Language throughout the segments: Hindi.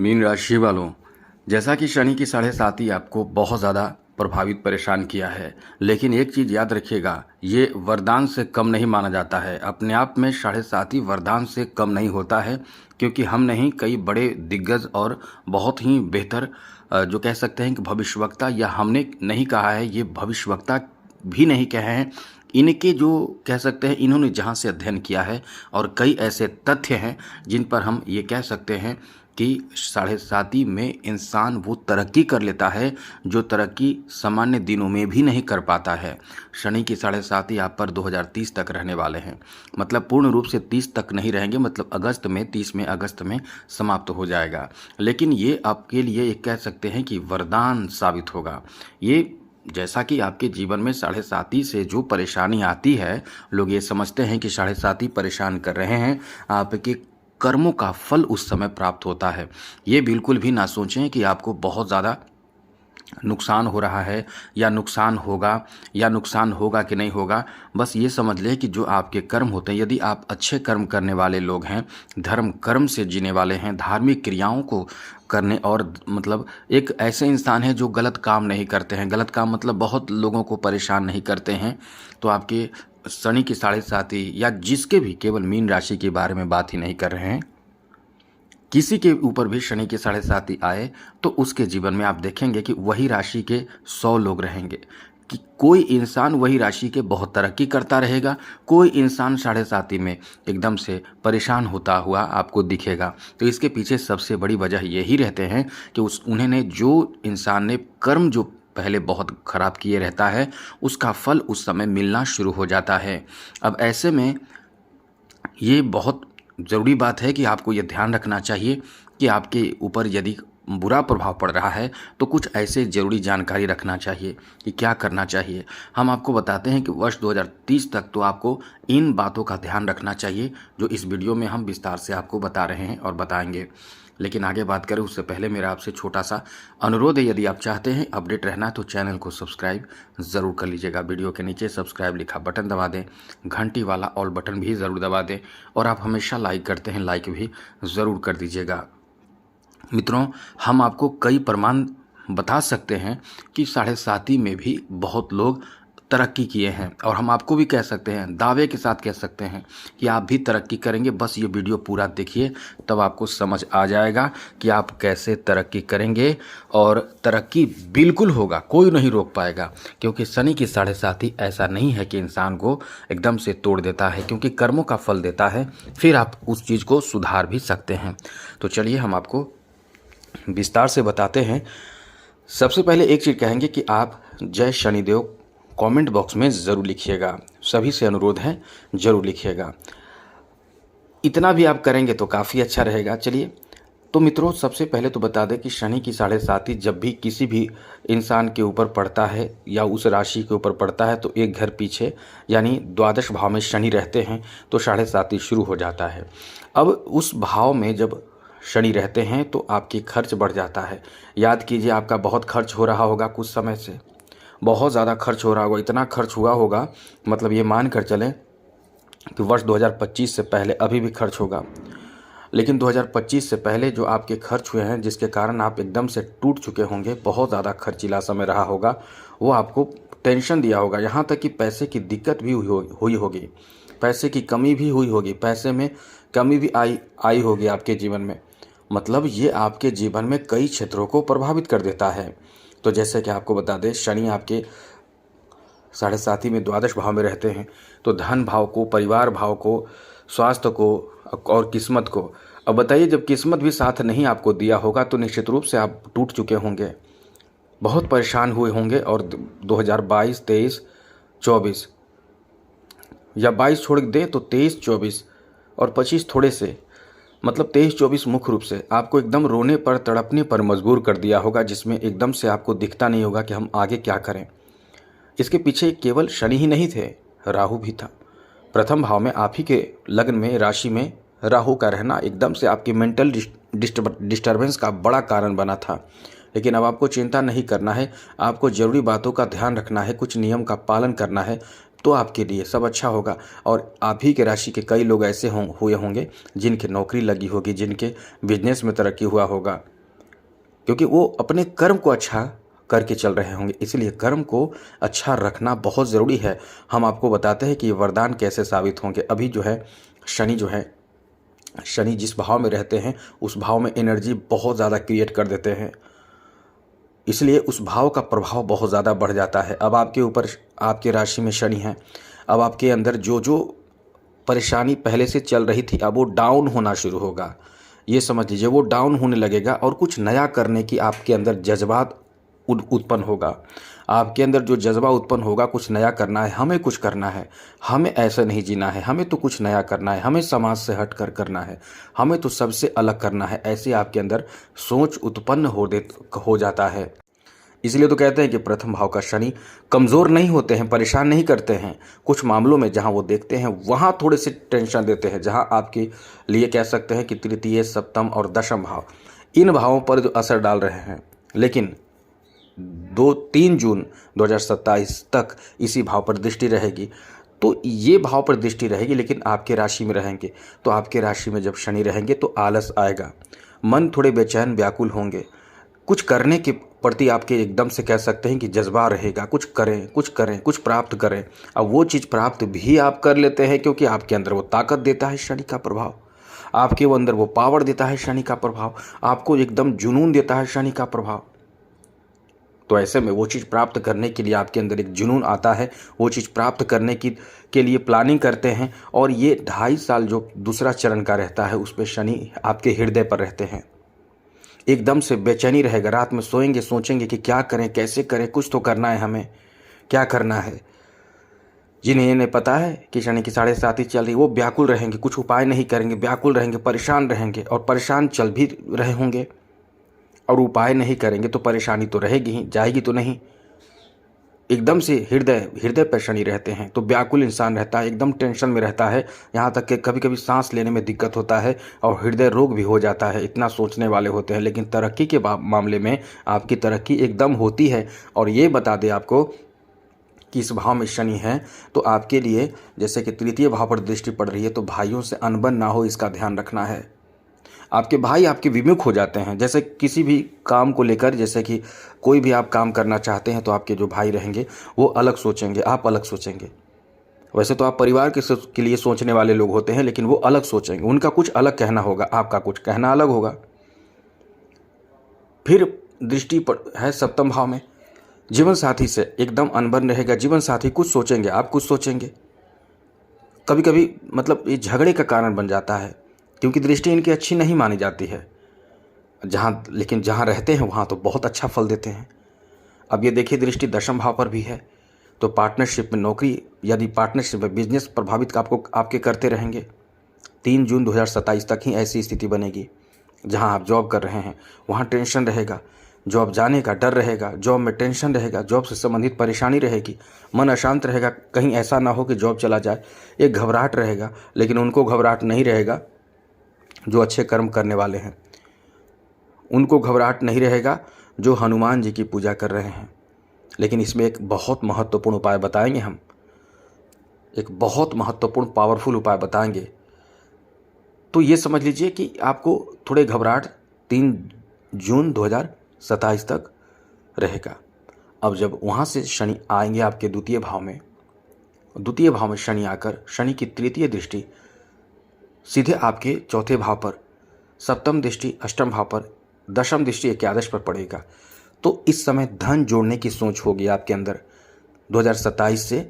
मीन राशि वालों, जैसा कि शनि की साढ़े साती आपको बहुत ज़्यादा प्रभावित परेशान किया है, लेकिन एक चीज़ याद रखिएगा, ये वरदान से कम नहीं माना जाता है। अपने आप में साढ़े साती वरदान से कम नहीं होता है, क्योंकि हम नहीं, कई बड़े दिग्गज और बहुत ही बेहतर जो कह सकते हैं कि भविष्यवक्ता, या हमने नहीं कहा है, ये भविष्यवक्ता भी नहीं कहे हैं, इनके जो कह सकते हैं, इन्होंने जहाँ से अध्ययन किया है और कई ऐसे तथ्य हैं जिन पर हम ये कह सकते हैं कि साढ़े साती में इंसान वो तरक्की कर लेता है जो तरक्की सामान्य दिनों में भी नहीं कर पाता है। शनि की साढ़े साती आप पर 2030 तक रहने वाले हैं, मतलब पूर्ण रूप से 30 तक नहीं रहेंगे, मतलब अगस्त में 30 अगस्त में समाप्त हो जाएगा। लेकिन ये आपके लिए एक कह सकते हैं कि वरदान साबित होगा। ये जैसा कि आपके जीवन में साढ़े साती से जो परेशानी आती है, लोग ये समझते हैं कि साढ़े साती परेशान कर रहे हैं, आपके कर्मों का फल उस समय प्राप्त होता है। ये बिल्कुल भी ना सोचें कि आपको बहुत ज़्यादा नुकसान हो रहा है या नुकसान होगा कि नहीं होगा। बस ये समझ लें कि जो आपके कर्म होते हैं, यदि आप अच्छे कर्म करने वाले लोग हैं, धर्म कर्म से जीने वाले हैं, धार्मिक क्रियाओं को करने, और मतलब एक ऐसे इंसान हैं जो गलत काम नहीं करते हैं, गलत काम मतलब बहुत लोगों को परेशान नहीं करते हैं, तो आपके शनि की साढ़े साती या जिसके भी, केवल मीन राशि के बारे में बात ही नहीं कर रहे हैं, किसी के ऊपर भी शनि की साढ़े साती आए तो उसके जीवन में आप देखेंगे कि वही राशि के 100 लोग रहेंगे, कि कोई इंसान वही राशि के बहुत तरक्की करता रहेगा, कोई इंसान साढ़े साती में एकदम से परेशान होता हुआ आपको दिखेगा। तो इसके पीछे सबसे बड़ी वजह यही रहते हैं कि उन्होंने, जो इंसान ने कर्म जो पहले बहुत खराब किए रहता है, उसका फल उस समय मिलना शुरू हो जाता है। अब ऐसे में ये बहुत ज़रूरी बात है कि आपको ये ध्यान रखना चाहिए कि आपके ऊपर यदि बुरा प्रभाव पड़ रहा है तो कुछ ऐसे ज़रूरी जानकारी रखना चाहिए कि क्या करना चाहिए। हम आपको बताते हैं कि वर्ष 2030 तक तो आपको इन बातों का ध्यान रखना चाहिए जो इस वीडियो में हम विस्तार से आपको बता रहे हैं और बताएंगे। लेकिन आगे बात करें उससे पहले मेरा आपसे छोटा सा अनुरोध है, यदि आप चाहते हैं अपडेट रहना तो चैनल को सब्सक्राइब ज़रूर कर लीजिएगा। वीडियो के नीचे सब्सक्राइब लिखा बटन दबा दें, घंटी वाला ऑल बटन भी ज़रूर दबा दें, और आप हमेशा लाइक करते हैं, लाइक भी ज़रूर कर दीजिएगा। मित्रों, हम आपको कई प्रमाण बता सकते हैं कि साढ़े साती में भी बहुत लोग तरक्की किए हैं, और हम आपको भी कह सकते हैं, दावे के साथ कह सकते हैं कि आप भी तरक्की करेंगे। बस ये वीडियो पूरा देखिए, तब आपको समझ आ जाएगा कि आप कैसे तरक्की करेंगे, और तरक्की बिल्कुल होगा, कोई नहीं रोक पाएगा, क्योंकि शनि की साढ़े साती ऐसा नहीं है कि इंसान को एकदम से तोड़ देता है, क्योंकि कर्मों का फल देता है, फिर आप उस चीज़ को सुधार भी सकते हैं। तो चलिए हम आपको विस्तार से बताते हैं। सबसे पहले एक चीज़ कहेंगे कि आप जय शनिदेव कमेंट बॉक्स में ज़रूर लिखिएगा, सभी से अनुरोध है, ज़रूर लिखिएगा। इतना भी आप करेंगे तो काफ़ी अच्छा रहेगा। चलिए, तो मित्रों, सबसे पहले तो बता दें कि शनि की साढ़े साती जब भी किसी भी इंसान के ऊपर पड़ता है या उस राशि के ऊपर पड़ता है, तो एक घर पीछे यानी द्वादश भाव में शनि रहते हैं तो साढ़े साती शुरू हो जाता है। अब उस भाव में जब शनि रहते हैं तो आपकी खर्च बढ़ जाता है। याद कीजिए, आपका बहुत खर्च हो रहा होगा, कुछ समय से बहुत ज़्यादा खर्च हो रहा होगा, इतना खर्च हुआ होगा, मतलब ये मान कर चलें कि वर्ष 2025 से पहले अभी भी खर्च होगा, लेकिन 2025 से पहले जो आपके खर्च हुए हैं, जिसके कारण आप एकदम से टूट चुके होंगे, बहुत ज़्यादा खर्चीला समय रहा होगा, वो आपको टेंशन दिया होगा, यहाँ तक कि पैसे की दिक्कत भी हुई होगी, पैसे की कमी भी हुई होगी, पैसे में कमी भी आई होगी आपके जीवन में। मतलब ये आपके जीवन में कई क्षेत्रों को प्रभावित कर देता है। तो जैसे कि आपको बता दें, शनि आपके साढ़े साती में द्वादश भाव में रहते हैं, तो धन भाव को, परिवार भाव को, स्वास्थ्य को और किस्मत को। अब बताइए, जब किस्मत भी साथ नहीं आपको दिया होगा तो निश्चित रूप से आप टूट चुके होंगे, बहुत परेशान हुए होंगे, और 2022, 23, 24 या 22 छोड़ दें तो 23, 24 और 25 थोड़े से, मतलब 23-24 मुख्य रूप से आपको एकदम रोने पर, तड़पने पर मजबूर कर दिया होगा, जिसमें एकदम से आपको दिखता नहीं होगा कि हम आगे क्या करें। इसके पीछे केवल शनि ही नहीं थे, राहु भी था। प्रथम भाव में आप ही के लग्न में, राशि में राहु का रहना एकदम से आपकी मेंटल डिस्टर्बेंस का बड़ा कारण बना था। लेकिन अब आपको चिंता नहीं करना है, आपको ज़रूरी बातों का ध्यान रखना है, कुछ नियम का पालन करना है, तो आपके लिए सब अच्छा होगा। और आप ही के राशि के कई लोग ऐसे हुए होंगे जिनकी नौकरी लगी होगी, जिनके बिजनेस में तरक्की हुआ होगा, क्योंकि वो अपने कर्म को अच्छा करके चल रहे होंगे। इसलिए कर्म को अच्छा रखना बहुत ज़रूरी है। हम आपको बताते हैं कि ये वरदान कैसे साबित होंगे। अभी जो है शनि जिस भाव में रहते हैं उस भाव में एनर्जी बहुत ज़्यादा क्रिएट कर देते हैं, इसलिए उस भाव का प्रभाव बहुत ज़्यादा बढ़ जाता है। अब आपके ऊपर, आपके राशि में शनि है, अब आपके अंदर जो जो परेशानी पहले से चल रही थी अब वो डाउन होना शुरू होगा। ये समझ लीजिए वो डाउन होने लगेगा और कुछ नया करने की आपके अंदर जज्बात उत्पन्न होगा। आपके अंदर जो जज्बा उत्पन्न होगा, कुछ नया करना है, हमें कुछ करना है, हमें ऐसा नहीं जीना है, हमें तो कुछ नया करना है, हमें समाज से हट कर करना है, हमें तो सबसे अलग करना है, ऐसे आपके अंदर सोच उत्पन्न हो जाता है। इसलिए तो कहते हैं कि प्रथम भाव का शनि कमज़ोर नहीं होते हैं, परेशान नहीं करते हैं। कुछ मामलों में जहां वो देखते हैं वहां थोड़े से टेंशन देते हैं, जहां आपके लिए कह सकते हैं कि तृतीय, सप्तम और दशम भाव, इन भावों पर जो असर डाल रहे हैं। लेकिन 3 जून 2027 तक इसी भाव पर दृष्टि रहेगी। तो ये भाव पर दृष्टि रहेगी, लेकिन आपके राशि में रहेंगे। तो आपके राशि में जब शनि रहेंगे तो आलस आएगा, मन थोड़े बेचैन व्याकुल होंगे, कुछ करने के प्रति आपके एकदम से कह सकते हैं कि जज्बा रहेगा, कुछ करें कुछ करें, कुछ प्राप्त करें। अब वो चीज़ प्राप्त भी आप कर लेते हैं, क्योंकि आपके अंदर वो ताकत देता है शनि का प्रभाव, आपके वो अंदर वो पावर देता है शनि का प्रभाव, आपको एकदम जुनून देता है शनि का प्रभाव। तो ऐसे में वो चीज़ प्राप्त करने के लिए आपके अंदर एक जुनून आता है, वो चीज़ प्राप्त करने के लिए प्लानिंग करते हैं। और ये 2.5 साल जो दूसरा चरण का रहता है उस पर शनि आपके हृदय पर रहते हैं। एकदम से बेचैनी रहेगा, रात में सोएंगे सोचेंगे कि क्या करें, कैसे करें, कुछ तो करना है, हमें क्या करना है। जिन्हें ये नहीं पता है कि शनि की 7.5 चल रही, वो व्याकुल रहेंगे, कुछ उपाय नहीं करेंगे, व्याकुल रहेंगे, परेशान रहेंगे, और परेशान चल भी रहे होंगे और उपाय नहीं करेंगे तो परेशानी तो रहेगी ही, जाएगी तो नहीं। एकदम से हृदय पर शनि रहते हैं तो व्याकुल इंसान रहता है, एकदम टेंशन में रहता है, यहाँ तक कि कभी कभी सांस लेने में दिक्कत होता है और हृदय रोग भी हो जाता है, इतना सोचने वाले होते हैं। लेकिन तरक्की के मामले में आपकी तरक्की एकदम होती है। और ये बता दें आपको कि इस भाव में शनि है तो आपके लिए, जैसे कि तृतीय भाव पर दृष्टि पड़ रही है, तो भाइयों से अनबन ना हो, इसका ध्यान रखना है। आपके भाई आपके विमुख हो जाते हैं, जैसे किसी भी काम को लेकर, जैसे कि कोई भी आप काम करना चाहते हैं तो आपके जो भाई रहेंगे वो अलग सोचेंगे, आप अलग सोचेंगे। वैसे तो आप परिवार के लिए सोचने वाले लोग होते हैं, लेकिन वो अलग सोचेंगे, उनका कुछ अलग कहना होगा, आपका कुछ कहना अलग होगा। फिर दृष्टि पर है सप्तम भाव में, जीवन साथी से एकदम अनबन रहेगा। जीवन साथी कुछ सोचेंगे, आप कुछ सोचेंगे। कभी कभी मतलब ये झगड़े का कारण बन जाता है, क्योंकि दृष्टि इनकी अच्छी नहीं मानी जाती है लेकिन जहाँ रहते हैं वहाँ तो बहुत अच्छा फल देते हैं। अब ये देखिए दृष्टि दशम भाव पर भी है, तो पार्टनरशिप में नौकरी, यदि पार्टनरशिप में बिजनेस प्रभावित आपके करते रहेंगे। 3 जून 2027 तक ही ऐसी स्थिति बनेगी। जहाँ आप जॉब कर रहे हैं वहाँ टेंशन रहेगा, जॉब जाने का डर रहेगा, जॉब में टेंशन रहेगा, जॉब से संबंधित परेशानी रहेगी, मन अशांत रहेगा, कहीं ऐसा ना हो कि जॉब चला जाए, एक घबराहट रहेगा। लेकिन उनको घबराहट नहीं रहेगा जो अच्छे कर्म करने वाले हैं, उनको घबराहट नहीं रहेगा जो हनुमान जी की पूजा कर रहे हैं। लेकिन इसमें एक बहुत महत्वपूर्ण उपाय बताएंगे हम, एक बहुत महत्वपूर्ण पावरफुल उपाय बताएंगे। तो ये समझ लीजिए कि आपको थोड़े घबराहट 3 जून 2027 तक रहेगा। अब जब वहाँ से शनि आएंगे आपके द्वितीय भाव में शनि आकर शनि की तृतीय दृष्टि सीधे आपके चौथे भाव पर, सप्तम दृष्टि अष्टम भाव पर, दशम दृष्टि एकादश पर पड़ेगा। तो इस समय धन जोड़ने की सोच होगी आपके अंदर 2027 से।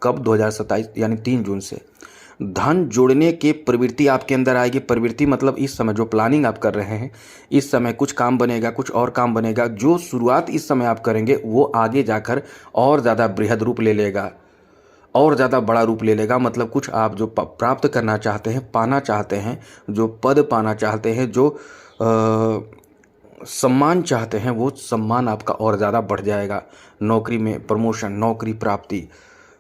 कब? 2027 यानी 3 जून से धन जोड़ने की प्रवृत्ति आपके अंदर आएगी। प्रवृत्ति मतलब इस समय जो प्लानिंग आप कर रहे हैं, इस समय कुछ काम बनेगा, कुछ और काम बनेगा। जो शुरुआत इस समय आप करेंगे वो आगे जाकर और ज़्यादा बृहद रूप ले लेगा, और ज़्यादा बड़ा रूप ले लेगा। मतलब कुछ आप जो प्राप्त करना चाहते हैं, पाना चाहते हैं, जो पद पाना चाहते हैं, जो सम्मान चाहते हैं, वो सम्मान आपका और ज़्यादा बढ़ जाएगा। नौकरी में प्रमोशन, नौकरी प्राप्ति,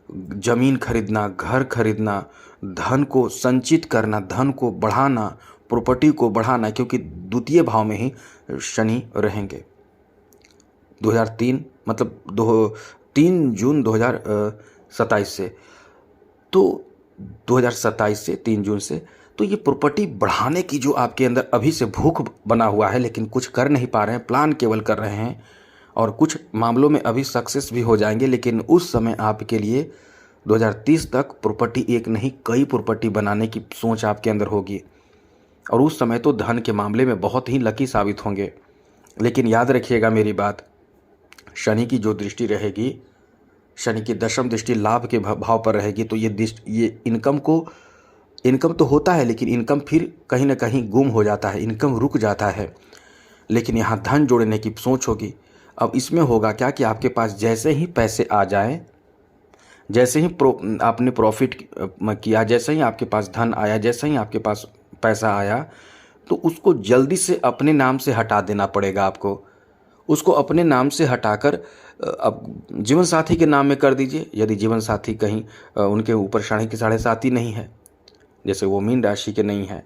ज़मीन खरीदना, घर खरीदना, धन को संचित करना, धन को बढ़ाना, प्रॉपर्टी को बढ़ाना, क्योंकि द्वितीय भाव में ही शनि रहेंगे। 2003 मतलब 3 जून 2000 27 से, तो 2027 से 3 जून से, तो ये प्रॉपर्टी बढ़ाने की जो आपके अंदर अभी से भूख बना हुआ है, लेकिन कुछ कर नहीं पा रहे हैं, प्लान केवल कर रहे हैं और कुछ मामलों में अभी सक्सेस भी हो जाएंगे, लेकिन उस समय आपके लिए 2030 तक प्रॉपर्टी एक नहीं कई प्रॉपर्टी बनाने की सोच आपके अंदर होगी और उस समय तो धन के मामले में बहुत ही लकी साबित होंगे। लेकिन याद रखिएगा मेरी बात, शनि की जो दृष्टि रहेगी, शनि की दशम दृष्टि लाभ के भाव पर रहेगी, तो ये इनकम तो होता है, लेकिन इनकम फिर कहीं ना कहीं गुम हो जाता है, इनकम रुक जाता है। लेकिन यहाँ धन जोड़ने की सोच होगी। अब इसमें होगा क्या कि आपके पास जैसे ही पैसे आ जाएं, जैसे ही आपने प्रॉफिट किया, जैसे ही आपके पास धन आया, जैसे ही आपके पास पैसा आया, तो उसको जल्दी से अपने नाम से हटा देना पड़ेगा आपको। उसको अपने नाम से हटाकर अब जीवन साथी के नाम में कर दीजिए। यदि जीवन साथी कहीं उनके ऊपर शनि की 7.5 नहीं है, जैसे वो मीन राशि के नहीं है,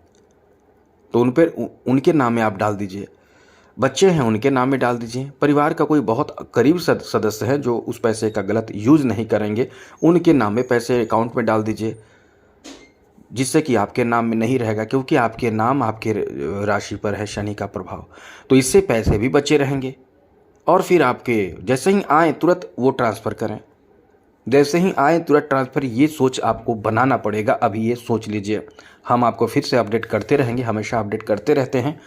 तो उन पर उनके नाम में आप डाल दीजिए। बच्चे हैं उनके नाम में डाल दीजिए। परिवार का कोई बहुत करीब सदस्य है जो उस पैसे का गलत यूज़ नहीं करेंगे, उनके नाम में पैसे अकाउंट में डाल दीजिए, जिससे कि आपके नाम में नहीं रहेगा, क्योंकि आपके नाम आपके राशि पर है शनि का प्रभाव, तो इससे पैसे भी बचे रहेंगे। और फिर आपके जैसे ही आए तुरंत वो ट्रांसफ़र करें, जैसे ही आए तुरंत ट्रांसफ़र, ये सोच आपको बनाना पड़ेगा। अभी ये सोच लीजिए। हम आपको फिर से अपडेट करते रहेंगे, हमेशा अपडेट करते रहते हैं,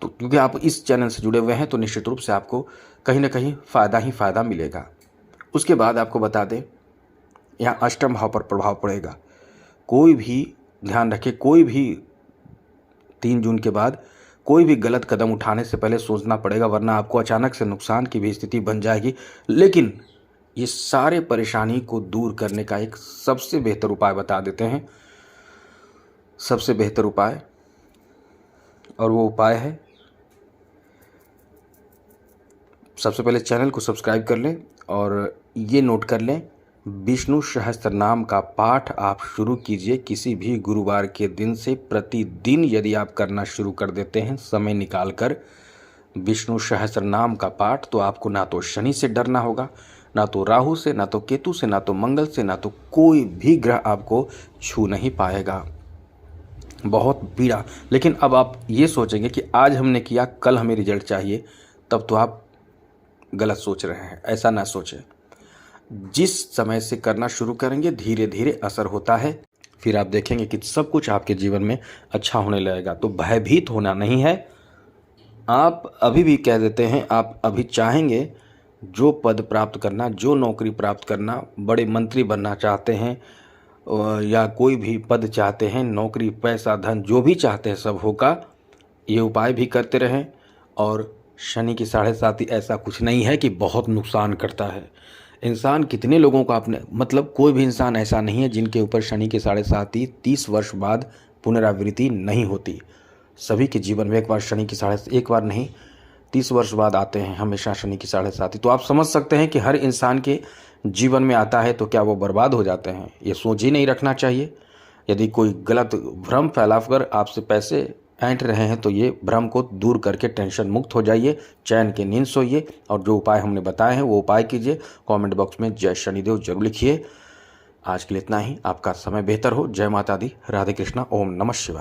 तो क्योंकि आप इस चैनल से जुड़े हुए हैं तो निश्चित रूप से आपको कहीं ना कहीं फ़ायदा ही फ़ायदा मिलेगा। उसके बाद आपको बता दें, यहाँ अष्टम भाव पर प्रभाव पड़ेगा। कोई भी ध्यान रखें, कोई भी 3 जून के बाद कोई भी गलत कदम उठाने से पहले सोचना पड़ेगा, वरना आपको अचानक से नुकसान की भी स्थिति बन जाएगी। लेकिन ये सारे परेशानी को दूर करने का एक सबसे बेहतर उपाय बता देते हैं, सबसे बेहतर उपाय, और वो उपाय है, सबसे पहले चैनल को सब्सक्राइब कर लें और ये नोट कर लें, विष्णु सहस्त्र नाम का पाठ आप शुरू कीजिए किसी भी गुरुवार के दिन से। प्रतिदिन यदि आप करना शुरू कर देते हैं समय निकालकर विष्णु सहस्त्र नाम का पाठ, तो आपको ना तो शनि से डरना होगा, ना तो राहु से, ना तो केतु से, ना तो मंगल से, ना तो कोई भी ग्रह आपको छू नहीं पाएगा। बहुत पीड़ा। लेकिन अब आप ये सोचेंगे कि आज हमने किया, कल हमें रिजल्ट चाहिए, तब तो आप गलत सोच रहे हैं। ऐसा ना सोचें। जिस समय से करना शुरू करेंगे धीरे धीरे असर होता है, फिर आप देखेंगे कि सब कुछ आपके जीवन में अच्छा होने लगेगा। तो भयभीत होना नहीं है। आप अभी भी कह देते हैं, आप अभी चाहेंगे जो पद प्राप्त करना, जो नौकरी प्राप्त करना, बड़े मंत्री बनना चाहते हैं या कोई भी पद चाहते हैं, नौकरी, पैसा, धन, जो भी चाहते हैं सब होगा। ये उपाय भी करते रहें। और शनि की 7.5 ऐसा कुछ नहीं है कि बहुत नुकसान करता है। इंसान कितने लोगों को आपने, मतलब कोई भी इंसान ऐसा नहीं है जिनके ऊपर शनि की 7.5 30 वर्ष बाद पुनरावृत्ति नहीं होती। सभी के जीवन में एक बार शनि की 7.5, एक बार नहीं 30 वर्ष बाद आते हैं हमेशा शनि की 7.5। तो आप समझ सकते हैं कि हर इंसान के जीवन में आता है तो क्या वो बर्बाद हो जाते हैं? ये सोच ही नहीं रखना चाहिए। यदि कोई गलत भ्रम फैलाकर आपसे पैसे ऐंठ रहे हैं तो ये भ्रम को दूर करके टेंशन मुक्त हो जाइए, चैन की नींद सोइए और जो उपाय हमने बताए हैं वो उपाय कीजिए। कमेंट बॉक्स में जय शनिदेव जरूर लिखिए। आज के लिए इतना ही। आपका समय बेहतर हो। जय माता दी। राधे कृष्णा। ओम नमः शिवाय।